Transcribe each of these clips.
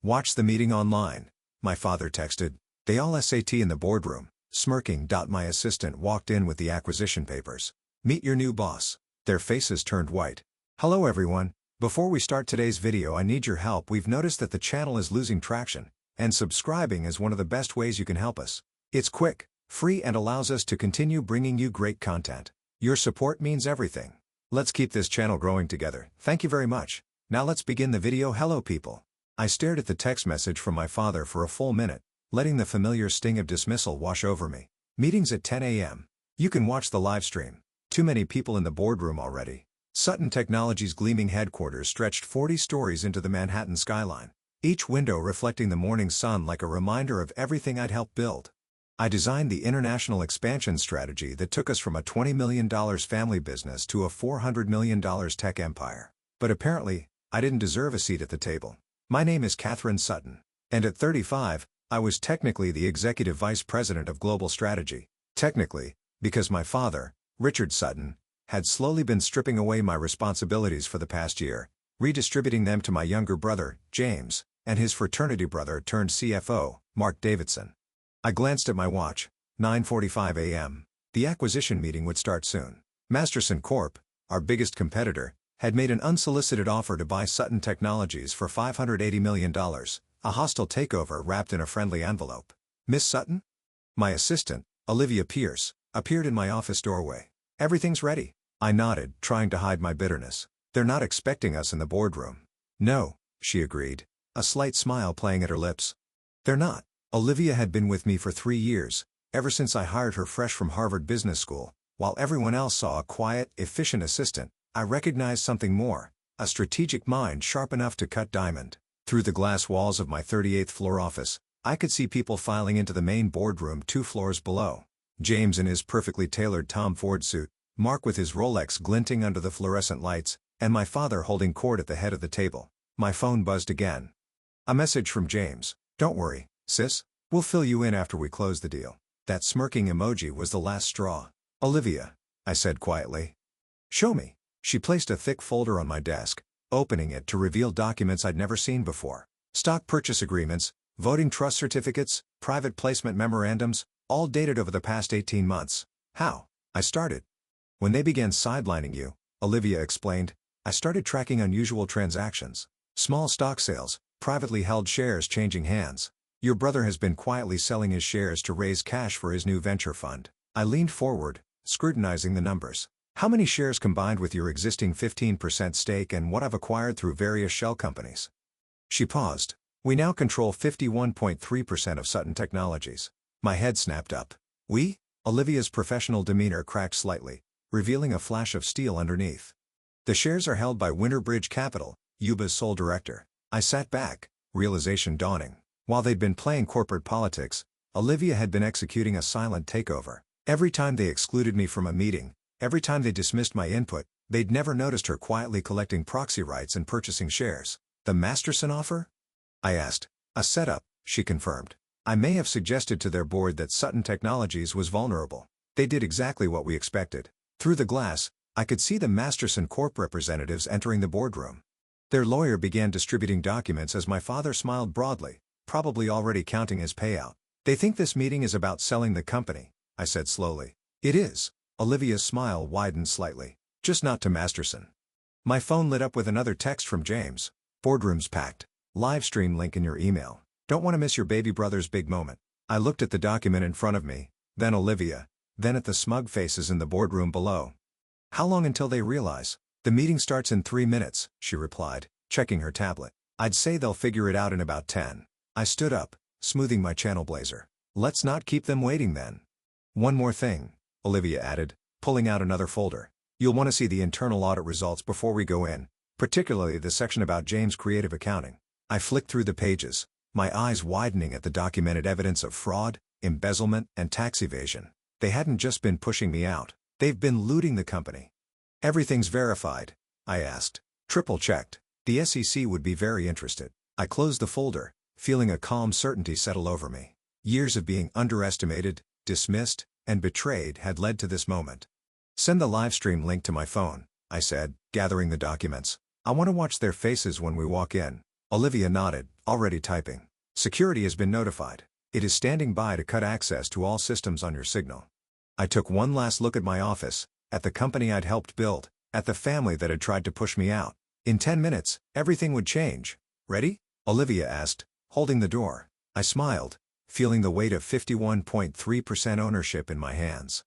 Watch the meeting online, my father texted. They all sat in the boardroom. Smirking. My assistant walked in with the acquisition papers. Meet your new boss. Their faces turned white. Hello everyone. Before we start today's video, I need your help. We've noticed that the channel is losing traction, and subscribing is one of the best ways you can help us. It's quick, free, and allows us to continue bringing you great content. Your support means everything. Let's keep this channel growing together. Thank you very much. Now let's begin the video. Hello people. I stared at the text message from my father for a full minute, letting the familiar sting of dismissal wash over me. Meetings at 10 a.m. You can watch the live stream. Too many people in the boardroom already. Sutton Technologies' gleaming headquarters stretched 40 stories into the Manhattan skyline, each window reflecting the morning sun like a reminder of everything I'd helped build. I designed the international expansion strategy that took us from a $20 million family business to a $400 million tech empire. But apparently, I didn't deserve a seat at the table. My name is Catherine Sutton, and at 35, I was technically the executive vice president of global strategy. Technically, because my father, Richard Sutton, had slowly been stripping away my responsibilities for the past year, redistributing them to my younger brother, James, and his fraternity brother turned CFO, Mark Davidson. I glanced at my watch, 9:45 a.m. The acquisition meeting would start soon. Masterson Corp., our biggest competitor, had made an unsolicited offer to buy Sutton Technologies for $580 million, a hostile takeover wrapped in a friendly envelope. Miss Sutton? My assistant, Olivia Pierce, appeared in my office doorway. Everything's ready. I nodded, trying to hide my bitterness. They're not expecting us in the boardroom. No, she agreed, a slight smile playing at her lips. They're not. Olivia had been with me for 3 years, ever since I hired her fresh from Harvard Business School. While everyone else saw a quiet, efficient assistant, I recognized something more, a strategic mind sharp enough to cut diamond. Through the glass walls of my 38th floor office, I could see people filing into the main boardroom 2 floors below. James in his perfectly tailored Tom Ford suit, Mark with his Rolex glinting under the fluorescent lights, and my father holding court at the head of the table. My phone buzzed again. A message from James. Don't worry, sis. We'll fill you in after we close the deal. That smirking emoji was the last straw. Olivia, I said quietly. Show me. She placed a thick folder on my desk, opening it to reveal documents I'd never seen before. Stock purchase agreements, voting trust certificates, private placement memorandums, all dated over the past 18 months. How? I started. When they began sidelining you, Olivia explained, I started tracking unusual transactions. Small stock sales, privately held shares changing hands. Your brother has been quietly selling his shares to raise cash for his new venture fund. I leaned forward, scrutinizing the numbers. How many shares combined with your existing 15% stake and what I've acquired through various shell companies? She paused. We now control 51.3% of Sutton Technologies. My head snapped up. We? Olivia's professional demeanor cracked slightly, revealing a flash of steel underneath. The shares are held by Winterbridge Capital, Yuba's sole director. I sat back, realization dawning. While they'd been playing corporate politics, Olivia had been executing a silent takeover. Every time they excluded me from a meeting, every time they dismissed my input, they'd never noticed her quietly collecting proxy rights and purchasing shares. The Masterson offer? I asked. A setup, she confirmed. I may have suggested to their board that Sutton Technologies was vulnerable. They did exactly what we expected. Through the glass, I could see the Masterson Corp representatives entering the boardroom. Their lawyer began distributing documents as my father smiled broadly, probably already counting his payout. They think this meeting is about selling the company, I said slowly. It is. Olivia's smile widened slightly. Just not to Masterson. My phone lit up with another text from James. Boardroom's packed. Live stream link in your email. Don't want to miss your baby brother's big moment. I looked at the document in front of me, then Olivia, then at the smug faces in the boardroom below. How long until they realize? The meeting starts in 3 minutes, she replied, checking her tablet. I'd say they'll figure it out in about 10. I stood up, smoothing my channel blazer. Let's not keep them waiting then. One more thing, Olivia added, pulling out another folder. You'll want to see the internal audit results before we go in, particularly the section about James' creative accounting. I flicked through the pages, my eyes widening at the documented evidence of fraud, embezzlement, and tax evasion. They hadn't just been pushing me out, they've been looting the company. Everything's verified, I asked. Triple-checked. The SEC would be very interested. I closed the folder, feeling a calm certainty settle over me. Years of being underestimated, dismissed, and betrayed had led to this moment. Send the livestream link to my phone, I said, gathering the documents. I want to watch their faces when we walk in. Olivia nodded, Already typing. Security has been notified. It is standing by to cut access to all systems on your signal. I took one last look at my office, at the company I'd helped build, at the family that had tried to push me out. In 10 minutes, everything would change. Ready? Olivia asked, holding the door. I smiled, feeling the weight of 51.3% ownership in my hands.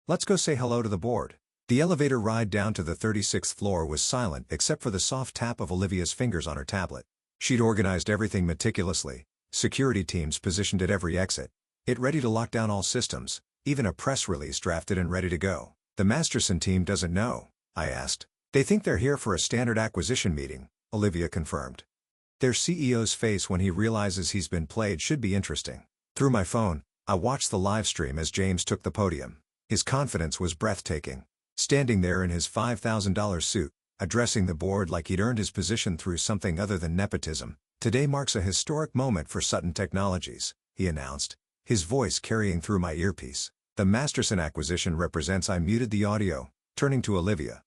Let's go say hello to the board. The elevator ride down to the 36th floor was silent except for the soft tap of Olivia's fingers on her tablet. She'd organized everything meticulously, security teams positioned at every exit. It ready to lock down all systems, even a press release drafted and ready to go. The Masterson team doesn't know, I asked. They think they're here for a standard acquisition meeting, Olivia confirmed. Their CEO's face when he realizes he's been played should be interesting. Through my phone, I watched the live stream as James took the podium. His confidence was breathtaking. Standing there in his $5,000 suit, addressing the board like he'd earned his position through something other than nepotism. Today marks a historic moment for Sutton Technologies, he announced, his voice carrying through my earpiece. The Masterson acquisition represents. I muted the audio, turning to Olivia.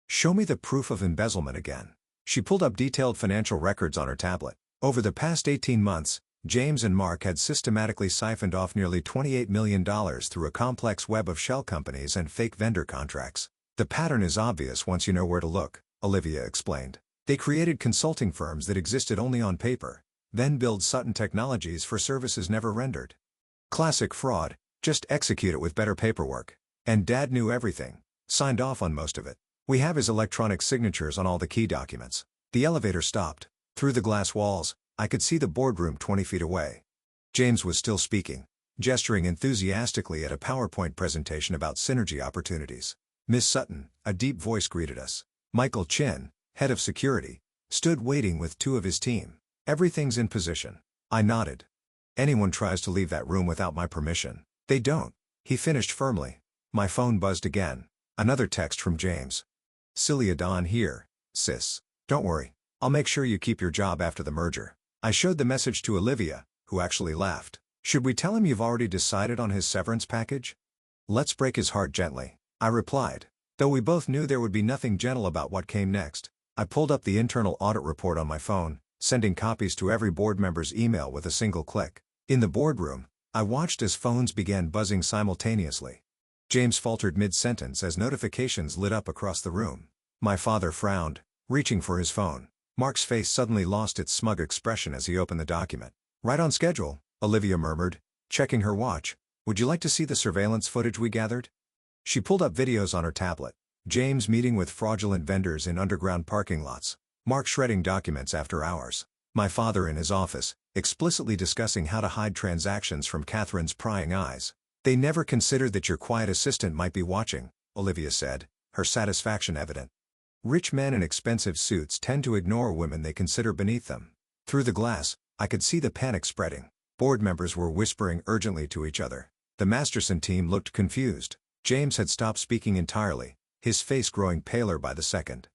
Show me the proof of embezzlement again. She pulled up detailed financial records on her tablet. Over the past 18 months, James and Mark had systematically siphoned off nearly $28 million through a complex web of shell companies and fake vendor contracts. The pattern is obvious once you know where to look, Olivia explained. They created consulting firms that existed only on paper, then billed Sutton Technologies for services never rendered. Classic fraud, just execute it with better paperwork. And Dad knew everything, signed off on most of it. We have his electronic signatures on all the key documents. The elevator stopped. Through the glass walls, I could see the boardroom 20 feet away. James was still speaking, gesturing enthusiastically at a PowerPoint presentation about synergy opportunities. Miss Sutton, a deep voice greeted us. Michael Chin, head of security, stood waiting with two of his team. Everything's in position. I nodded. Anyone tries to leave that room without my permission, they don't, he finished firmly. My phone buzzed again. Another text from James. Celia Dawn here, sis. Don't worry, I'll make sure you keep your job after the merger. I showed the message to Olivia, who actually laughed. Should we tell him you've already decided on his severance package? Let's break his heart gently, I replied. Though we both knew there would be nothing gentle about what came next. I pulled up the internal audit report on my phone, sending copies to every board member's email with a single click. In the boardroom, I watched as phones began buzzing simultaneously. James faltered mid-sentence as notifications lit up across the room. My father frowned, reaching for his phone. Mark's face suddenly lost its smug expression as he opened the document. Right on schedule, Olivia murmured, checking her watch. Would you like to see the surveillance footage we gathered? She pulled up videos on her tablet. James meeting with fraudulent vendors in underground parking lots. Mark shredding documents after hours. My father in his office, explicitly discussing how to hide transactions from Catherine's prying eyes. They never considered that your quiet assistant might be watching, Olivia said, her satisfaction evident. Rich men in expensive suits tend to ignore women they consider beneath them. Through the glass, I could see the panic spreading. Board members were whispering urgently to each other. The Masterson team looked confused. James had stopped speaking entirely, his face growing paler by the second.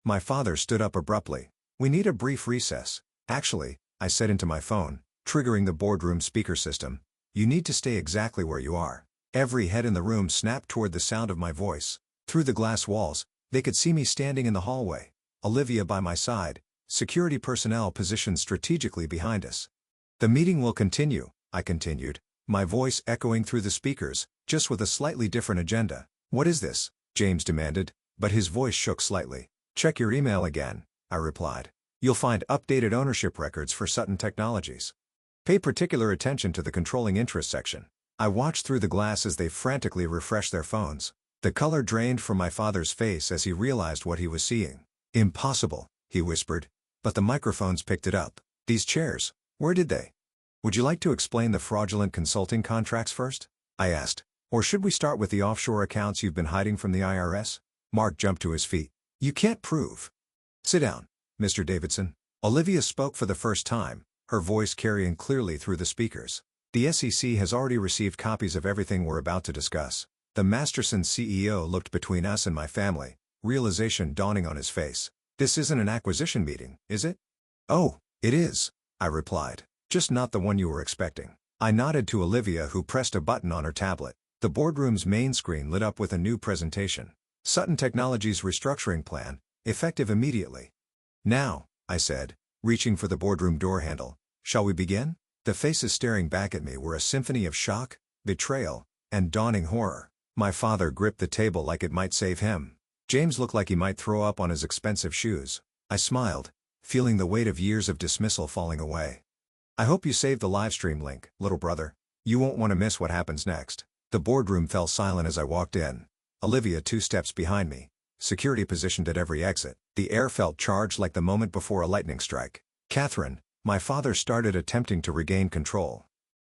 My father stood up abruptly. We need a brief recess. Actually, I said into my phone, triggering the boardroom speaker system. You need to stay exactly where you are. Every head in the room snapped toward the sound of my voice. Through the glass walls, they could see me standing in the hallway. Olivia by my side, security personnel positioned strategically behind us. The meeting will continue, I continued, my voice echoing through the speakers, just with a slightly different agenda. What is this? James demanded, but his voice shook slightly. Check your email again, I replied. You'll find updated ownership records for Sutton Technologies. Pay particular attention to the controlling interest section. I watched through the glass as they frantically refreshed their phones. The color drained from my father's face as he realized what he was seeing. Impossible, he whispered, but the microphones picked it up. These chairs, where did they? Would you like to explain the fraudulent consulting contracts first? I asked. Or should we start with the offshore accounts you've been hiding from the IRS? Mark jumped to his feet. You can't prove. Sit down, Mr. Davidson. Olivia spoke for the first time, her voice carrying clearly through the speakers. The SEC has already received copies of everything we're about to discuss. The Masterson CEO looked between us and my family, realization dawning on his face. This isn't an acquisition meeting, is it? Oh, it is, I replied. Just not the one you were expecting. I nodded to Olivia, who pressed a button on her tablet. The boardroom's main screen lit up with a new presentation. Sutton Technologies restructuring plan, effective immediately. Now, I said, reaching for the boardroom door handle. "Shall we begin?" The faces staring back at me were a symphony of shock, betrayal, and dawning horror. My father gripped the table like it might save him. James looked like he might throw up on his expensive shoes. I smiled, feeling the weight of years of dismissal falling away. "I hope you saved the livestream link, little brother. You won't want to miss what happens next." The boardroom fell silent as I walked in. Olivia 2 steps behind me, security positioned at every exit. The air felt charged like the moment before a lightning strike. "Catherine," my father started, attempting to regain control.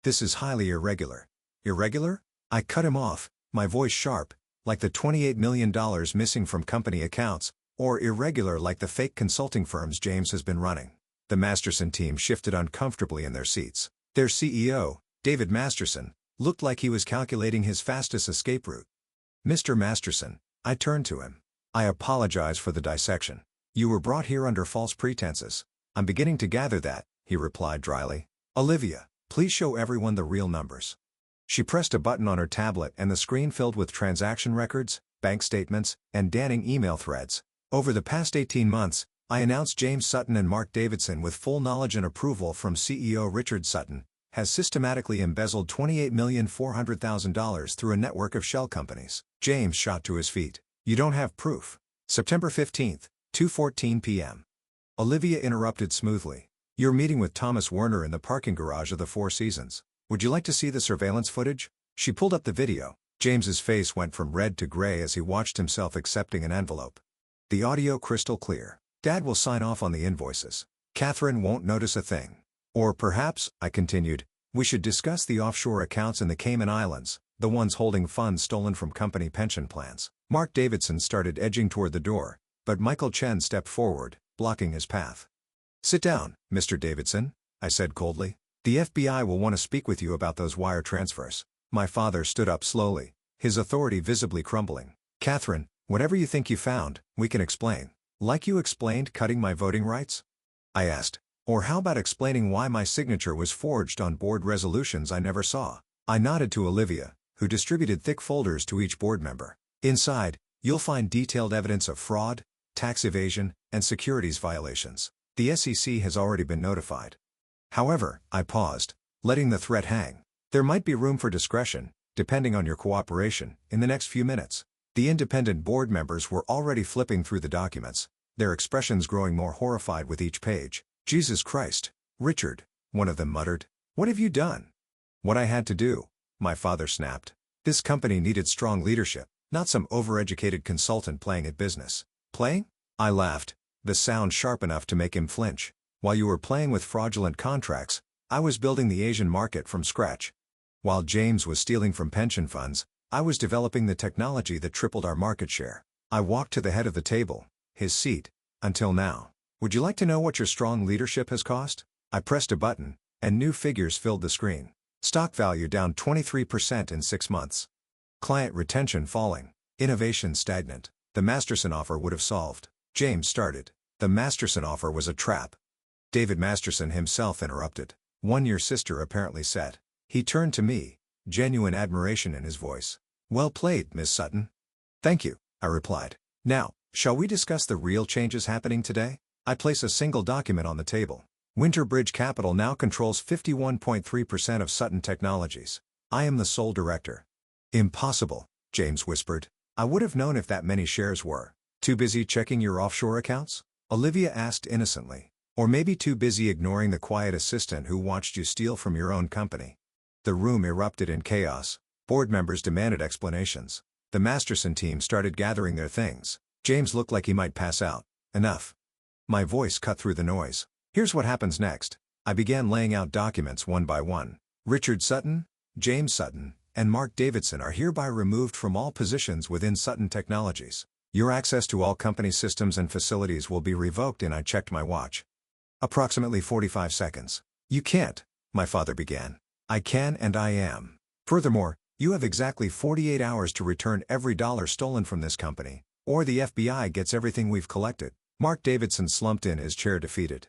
"This is highly irregular." "Irregular?" I cut him off, my voice sharp, like the $28 million missing from company accounts, or irregular like the fake consulting firms James has been running. The Masterson team shifted uncomfortably in their seats. Their CEO, David Masterson, looked like he was calculating his fastest escape route. "Mr. Masterson," I turned to him. "I apologize for the dissection. You were brought here under false pretenses." "I'm beginning to gather that," he replied dryly. "Olivia, please show everyone the real numbers." She pressed a button on her tablet and the screen filled with transaction records, bank statements, and damning email threads. "Over the past 18 months, I announced James Sutton and Mark Davidson, with full knowledge and approval from CEO Richard Sutton, has systematically embezzled $28,400,000 through a network of shell companies." James shot to his feet. "You don't have proof." September 15th, 2:14 p.m. Olivia interrupted smoothly. "You're meeting with Thomas Werner in the parking garage of the Four Seasons. Would you like to see the surveillance footage?" She pulled up the video. James's face went from red to gray as he watched himself accepting an envelope. The audio crystal clear. "Dad will sign off on the invoices. Catherine won't notice a thing." "Or perhaps," I continued, "we should discuss the offshore accounts in the Cayman Islands, the ones holding funds stolen from company pension plans." Mark Davidson started edging toward the door, but Michael Chen stepped forward, blocking his path. "Sit down, Mr. Davidson," I said coldly. "The FBI will want to speak with you about those wire transfers." My father stood up slowly, his authority visibly crumbling. "Catherine, whatever you think you found, we can explain." "Like you explained cutting my voting rights?" I asked. "Or how about explaining why my signature was forged on board resolutions I never saw?" I nodded to Olivia, who distributed thick folders to each board member. "Inside, you'll find detailed evidence of fraud, tax evasion, and securities violations. The SEC has already been notified." However, I paused, letting the threat hang. "There might be room for discretion, depending on your cooperation, in the next few minutes." The independent board members were already flipping through the documents, their expressions growing more horrified with each page. "Jesus Christ, Richard," one of them muttered. "What have you done?" "What I had to do," my father snapped. "This company needed strong leadership, not some overeducated consultant playing at business." "Playing?" I laughed, the sound sharp enough to make him flinch. "While you were playing with fraudulent contracts, I was building the Asian market from scratch. While James was stealing from pension funds, I was developing the technology that tripled our market share." I walked to the head of the table, his seat, until now. "Would you like to know what your strong leadership has cost?" I pressed a button, and new figures filled the screen. Stock value down 23% in 6 months. Client retention falling. Innovation stagnant. The Masterson offer would have solved. James started. "The Masterson offer was a trap." David Masterson himself interrupted. "One your sister apparently set." He turned to me, genuine admiration in his voice. "Well played, Miss Sutton." "Thank you," I replied. "Now, shall we discuss the real changes happening today?" I place a single document on the table. Winterbridge Capital now controls 51.3% of Sutton Technologies. I am the sole director. "Impossible," James whispered. "I would have known if that many shares were." "Too busy checking your offshore accounts?" Olivia asked innocently. "Or maybe too busy ignoring the quiet assistant who watched you steal from your own company?" The room erupted in chaos. Board members demanded explanations. The Masterson team started gathering their things. James looked like he might pass out. "Enough." My voice cut through the noise. "Here's what happens next." I began laying out documents one by one. "Richard Sutton, James Sutton, and Mark Davidson are hereby removed from all positions within Sutton Technologies. Your access to all company systems and facilities will be revoked." And I checked my watch. Approximately 45 seconds. "You can't," my father began. "I can and I am. Furthermore, you have exactly 48 hours to return every dollar stolen from this company, or the FBI gets everything we've collected." Mark Davidson slumped in his chair, defeated.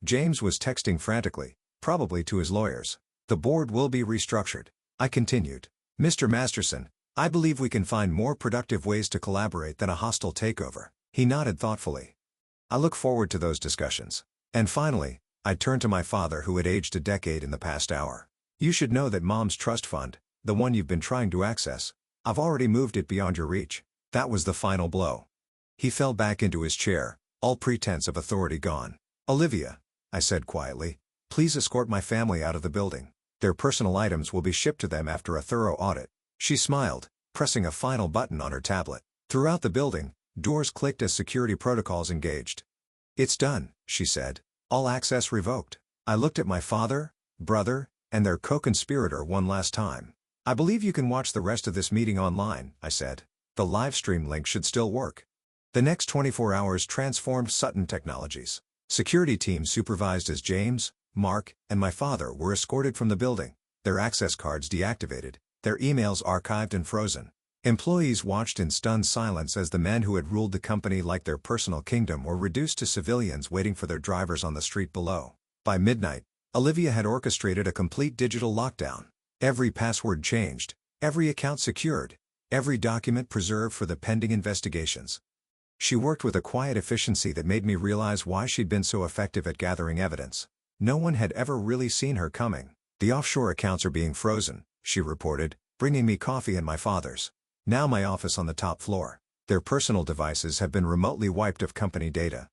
James was texting frantically, probably to his lawyers. "The board will be restructured," I continued. "Mr. Masterson, I believe we can find more productive ways to collaborate than a hostile takeover." He nodded thoughtfully. "I look forward to those discussions." And finally, I turned to my father, who had aged a decade in the past hour. You should know that Mom's trust fund, the one you've been trying to access, I've already moved it beyond your reach. That was the final blow. He fell back into his chair, all pretense of authority gone. Olivia, I said quietly, please escort my family out of the building. Their personal items will be shipped to them after a thorough audit. She smiled, pressing a final button on her tablet. Throughout the building, doors clicked as security protocols engaged. It's done, she said. All access revoked. I looked at my father, brother, and their co-conspirator one last time. I believe you can watch the rest of this meeting online, I said. The live stream link should still work. The next 24 hours transformed Sutton Technologies. Security teams supervised as James, Mark, and my father were escorted from the building, their access cards deactivated, their emails archived and frozen. Employees watched in stunned silence as the men who had ruled the company like their personal kingdom were reduced to civilians waiting for their drivers on the street below. By midnight, Olivia had orchestrated a complete digital lockdown. Every password changed, every account secured, every document preserved for the pending investigations. She worked with a quiet efficiency that made me realize why she'd been so effective at gathering evidence. No one had ever really seen her coming. The offshore accounts are being frozen, she reported, bringing me coffee and my father's. Now my office on the top floor. Their personal devices have been remotely wiped of company data.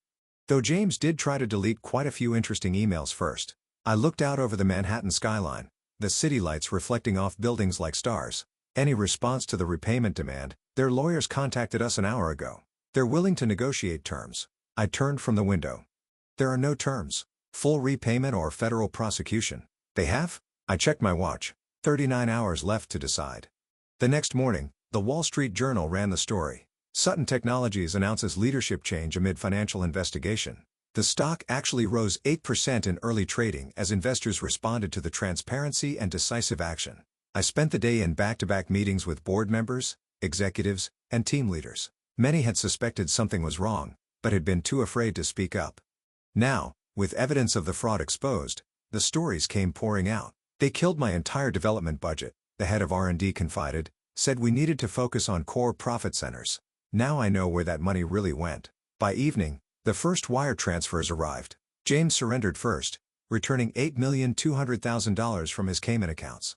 Though James did try to delete quite a few interesting emails first. I looked out over the Manhattan skyline, the city lights reflecting off buildings like stars. Any response to the repayment demand? Their lawyers contacted us an hour ago. They're willing to negotiate terms. I turned from the window. There are no terms. Full repayment or federal prosecution. They have? I checked my watch. 39 hours left to decide. The next morning, the Wall Street Journal ran the story. Sutton Technologies announces leadership change amid financial investigation. The stock actually rose 8% in early trading as investors responded to the transparency and decisive action. I spent the day in back-to-back meetings with board members, executives, and team leaders. Many had suspected something was wrong, but had been too afraid to speak up. Now, with evidence of the fraud exposed, the stories came pouring out. They killed my entire development budget, the head of R&D confided, said we needed to focus on core profit centers. Now I know where that money really went. By evening, the first wire transfers arrived. James surrendered first, returning $8,200,000 from his Cayman accounts.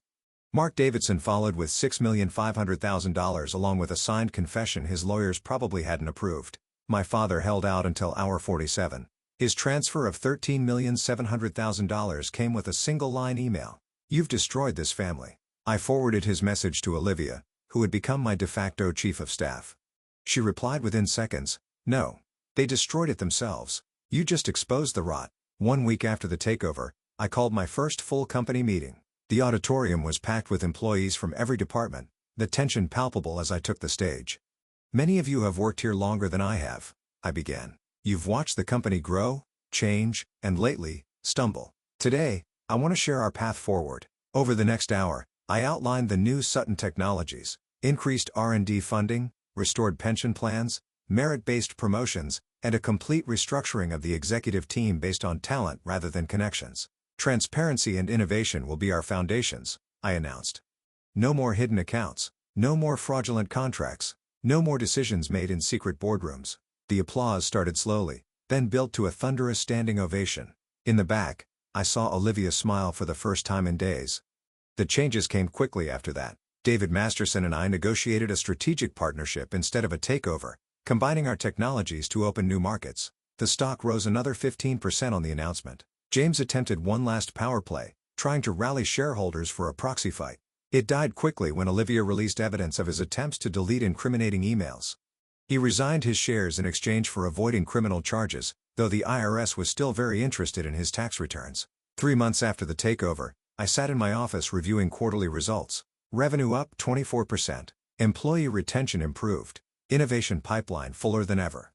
Mark Davidson followed with $6,500,000 along with a signed confession his lawyers probably hadn't approved. My father held out until hour 47. His transfer of $13,700,000 came with a single-line email. You've destroyed this family. I forwarded his message to Olivia, who had become my de facto chief of staff. She replied within seconds, no. They destroyed it themselves. You just exposed the rot. 1 week after the takeover, I called my first full company meeting. The auditorium was packed with employees from every department, the tension palpable as I took the stage. Many of you have worked here longer than I have, I began. You've watched the company grow, change, and lately, stumble. Today, I want to share our path forward. Over the next hour, I outlined the new Sutton Technologies, increased R&D funding, restored pension plans, merit-based promotions, and a complete restructuring of the executive team based on talent rather than connections. Transparency and innovation will be our foundations, I announced. No more hidden accounts, no more fraudulent contracts, no more decisions made in secret boardrooms. The applause started slowly, then built to a thunderous standing ovation. In the back, I saw Olivia smile for the first time in days. The changes came quickly after that. David Masterson and I negotiated a strategic partnership instead of a takeover, combining our technologies to open new markets. The stock rose another 15% on the announcement. James attempted one last power play, trying to rally shareholders for a proxy fight. It died quickly when Olivia released evidence of his attempts to delete incriminating emails. He resigned his shares in exchange for avoiding criminal charges, though the IRS was still very interested in his tax returns. 3 months after the takeover, I sat in my office reviewing quarterly results. Revenue up 24%. Employee retention improved. Innovation pipeline fuller than ever.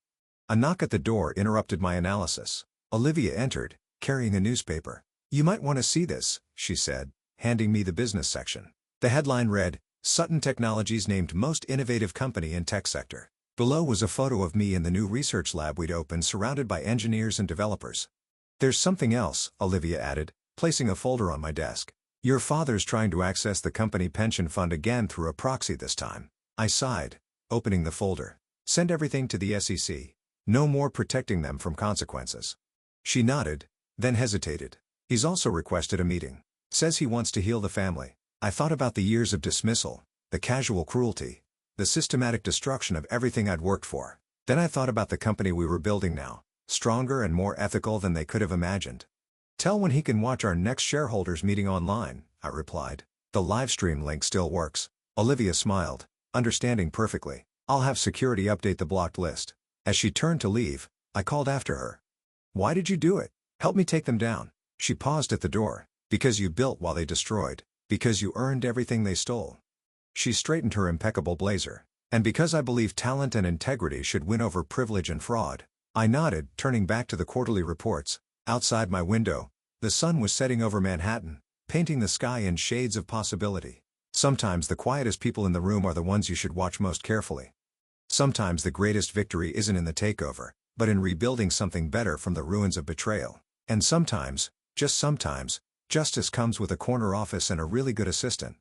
A knock at the door interrupted my analysis. Olivia entered, carrying a newspaper. You might want to see this, she said, handing me the business section. The headline read, Sutton Technologies named most innovative company in tech sector. Below was a photo of me in the new research lab we'd opened surrounded by engineers and developers. There's something else, Olivia added, placing a folder on my desk. Your father's trying to access the company pension fund again through a proxy this time. I sighed, opening the folder. Send everything to the SEC. No more protecting them from consequences. She nodded, then hesitated. He's also requested a meeting. Says he wants to heal the family. I thought about the years of dismissal, the casual cruelty, the systematic destruction of everything I'd worked for. Then I thought about the company we were building now, stronger and more ethical than they could have imagined. Tell when he can watch our next shareholders meeting online, I replied. The livestream link still works. Olivia smiled, understanding perfectly. I'll have security update the blocked list. As she turned to leave, I called after her. Why did you do it? Help me take them down. She paused at the door. Because you built while they destroyed. Because you earned everything they stole. She straightened her impeccable blazer. And because I believe talent and integrity should win over privilege and fraud. I nodded, turning back to the quarterly reports. Outside my window, the sun was setting over Manhattan, painting the sky in shades of possibility. Sometimes the quietest people in the room are the ones you should watch most carefully. Sometimes the greatest victory isn't in the takeover, but in rebuilding something better from the ruins of betrayal. And sometimes, just sometimes, justice comes with a corner office and a really good assistant.